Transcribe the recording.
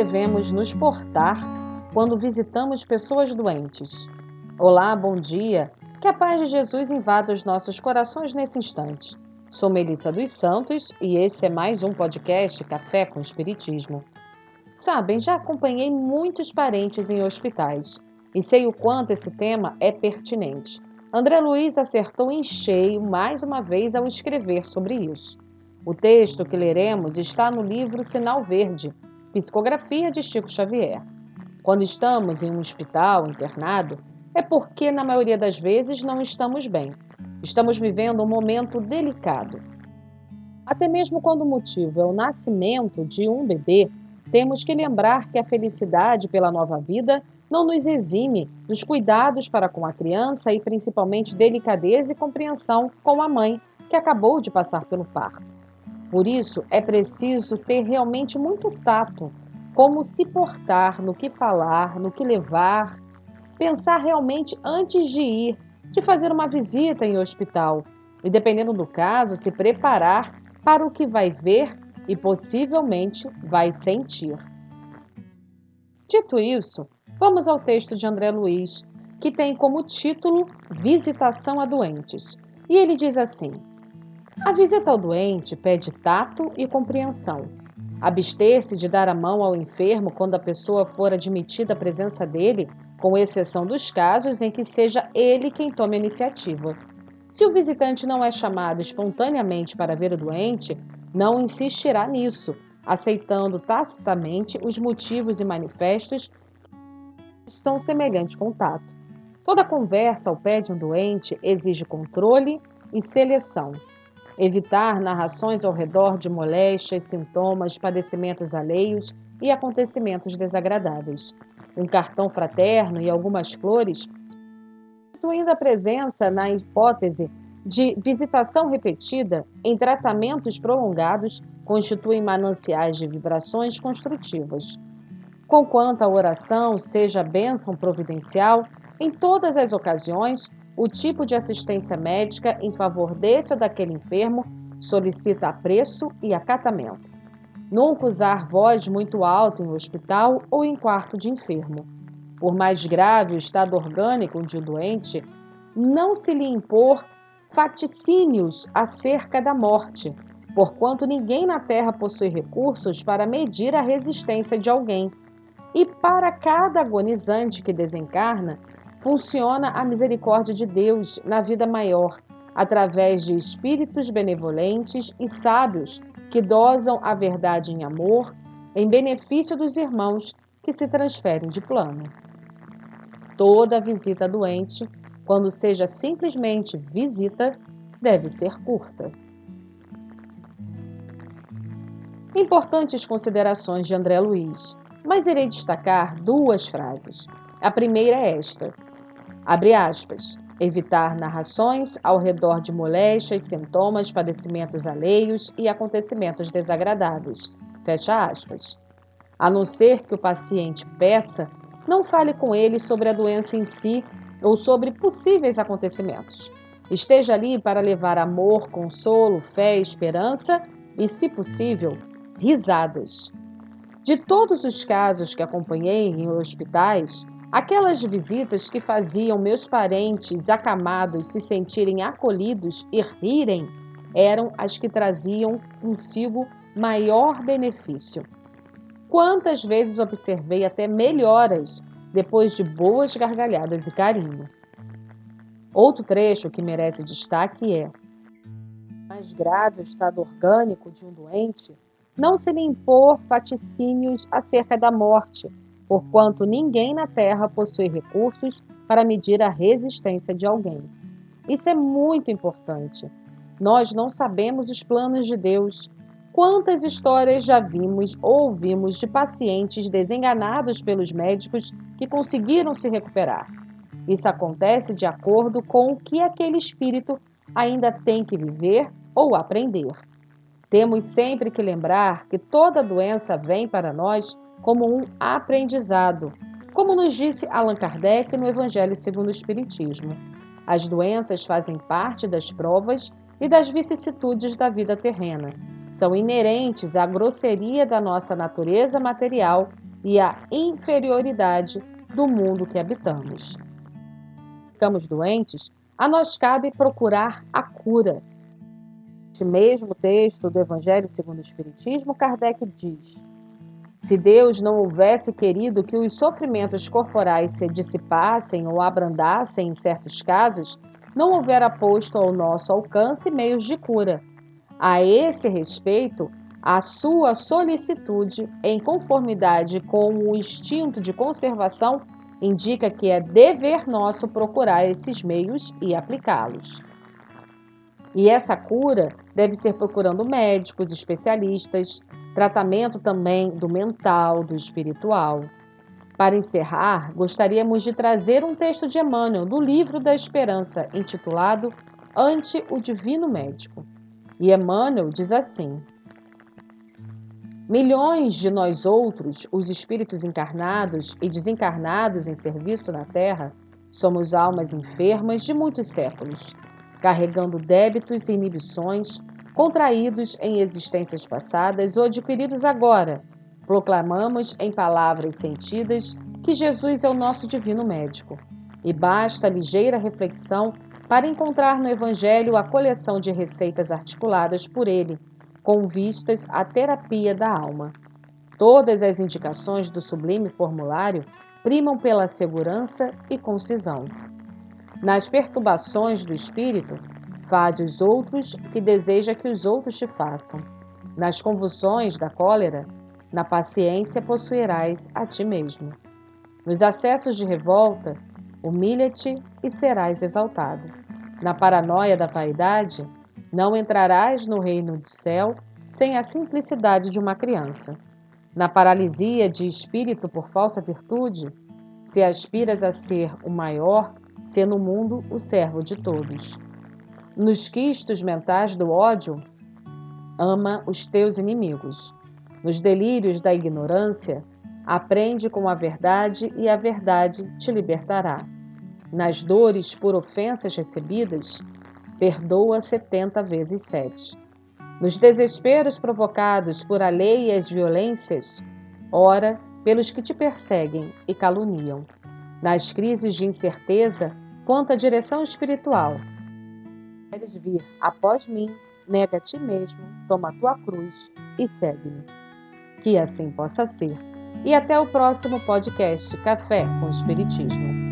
devemos nos portar quando visitamos pessoas doentes? Olá, bom dia. Que a paz de Jesus invada os nossos corações nesse instante. Sou Melissa dos Santos e esse é mais um podcast Café com Espiritismo. Sabem, já acompanhei muitos parentes em hospitais e sei o quanto esse tema é pertinente. André Luiz acertou em cheio mais uma vez ao escrever sobre isso. O texto que leremos está no livro Sinal Verde, Psicografia de Chico Xavier. Quando estamos em um hospital internado, é porque, na maioria das vezes, não estamos bem. Estamos vivendo um momento delicado. Até mesmo quando o motivo é o nascimento de um bebê, temos que lembrar que a felicidade pela nova vida não nos exime dos cuidados para com a criança e, principalmente, delicadeza e compreensão com a mãe que acabou de passar pelo parto. Por isso, é preciso ter realmente muito tato, como se portar, no que falar, no que levar, pensar realmente antes de ir, de fazer uma visita em hospital e, dependendo do caso, se preparar para o que vai ver e possivelmente vai sentir. Dito isso, vamos ao texto de André Luiz, que tem como título Visitação a Doentes. E ele diz assim: a visita ao doente pede tato e compreensão. Abster-se de dar a mão ao enfermo quando a pessoa for admitida à presença dele, com exceção dos casos em que seja ele quem tome a iniciativa. Se o visitante não é chamado espontaneamente para ver o doente, não insistirá nisso, aceitando tacitamente os motivos e manifestos que estão semelhante contato. Toda conversa ao pé de um doente exige controle e seleção. Evitar narrações ao redor de moléstias, sintomas, padecimentos alheios e acontecimentos desagradáveis. Um cartão fraterno e algumas flores, constituindo a presença na hipótese de visitação repetida em tratamentos prolongados, constituem mananciais de vibrações construtivas. Conquanto a oração seja bênção providencial, em todas as ocasiões, o tipo de assistência médica em favor desse ou daquele enfermo solicita apreço e acatamento. Nunca usar voz muito alta em hospital ou em quarto de enfermo. Por mais grave o estado orgânico de um doente, não se lhe impor faticínios acerca da morte, porquanto ninguém na terra possui recursos para medir a resistência de alguém. E para cada agonizante que desencarna, funciona a misericórdia de Deus na vida maior, através de espíritos benevolentes e sábios que dosam a verdade em amor, em benefício dos irmãos que se transferem de plano. Toda visita doente, quando seja simplesmente visita, deve ser curta. Importantes considerações de André Luiz, mas irei destacar duas frases. A primeira é esta: abre aspas, evitar narrações ao redor de moléstias, sintomas, padecimentos alheios e acontecimentos desagradáveis. Fecha aspas. A não ser que o paciente peça, não fale com ele sobre a doença em si ou sobre possíveis acontecimentos. Esteja ali para levar amor, consolo, fé, esperança e, se possível, risadas. De todos os casos que acompanhei em hospitais, aquelas visitas que faziam meus parentes acamados se sentirem acolhidos e rirem eram as que traziam consigo maior benefício. Quantas vezes observei até melhoras depois de boas gargalhadas e carinho. Outro trecho que merece destaque é: mais grave o estado orgânico de um doente, não se lhe impor faticínios acerca da morte, porquanto ninguém na terra possui recursos para medir a resistência de alguém. Isso é muito importante. Nós não sabemos os planos de Deus. Quantas histórias já vimos ou ouvimos de pacientes desenganados pelos médicos que conseguiram se recuperar? Isso acontece de acordo com o que aquele espírito ainda tem que viver ou aprender. Temos sempre que lembrar que toda doença vem para nós como um aprendizado, como nos disse Allan Kardec no Evangelho segundo o Espiritismo. As doenças fazem parte das provas e das vicissitudes da vida terrena. São inerentes à grosseria da nossa natureza material e a inferioridade do mundo que habitamos. Ficamos doentes, a nós cabe procurar a cura. Neste mesmo texto do Evangelho segundo o Espiritismo, Kardec diz: se Deus não houvesse querido que os sofrimentos corporais se dissipassem ou abrandassem em certos casos, não houvera posto ao nosso alcance meios de cura. A esse respeito, a sua solicitude, em conformidade com o instinto de conservação, indica que é dever nosso procurar esses meios e aplicá-los. E essa cura deve ser procurando médicos, especialistas, tratamento também do mental, do espiritual. Para encerrar, gostaríamos de trazer um texto de Emmanuel, do Livro da Esperança, intitulado Ante o Divino Médico. E Emmanuel diz assim: milhões de nós outros, os espíritos encarnados e desencarnados em serviço na Terra, somos almas enfermas de muitos séculos, carregando débitos e inibições contraídos em existências passadas ou adquiridos agora. Proclamamos em palavras sentidas que Jesus é o nosso divino médico. E basta ligeira reflexão para encontrar no Evangelho a coleção de receitas articuladas por ele, com vistas à terapia da alma. Todas as indicações do sublime formulário primam pela segurança e concisão. Nas perturbações do espírito, faz os outros que deseja que os outros te façam. Nas convulsões da cólera, na paciência possuirás a ti mesmo. Nos acessos de revolta, humilha-te e serás exaltado. Na paranoia da vaidade, não entrarás no reino do céu sem a simplicidade de uma criança. Na paralisia de espírito por falsa virtude, se aspiras a ser o maior, sê no mundo o servo de todos. Nos quistos mentais do ódio, ama os teus inimigos. Nos delírios da ignorância, aprende com a verdade e a verdade te libertará. Nas dores por ofensas recebidas, perdoa 70 vezes 7. Nos desesperos provocados por alheias violências, ora pelos que te perseguem e caluniam. Nas crises de incerteza quanto à direção espiritual, queres vir após mim, nega a ti mesmo, toma a tua cruz e segue-me. Que assim possa ser. E até o próximo podcast Café com Espiritismo.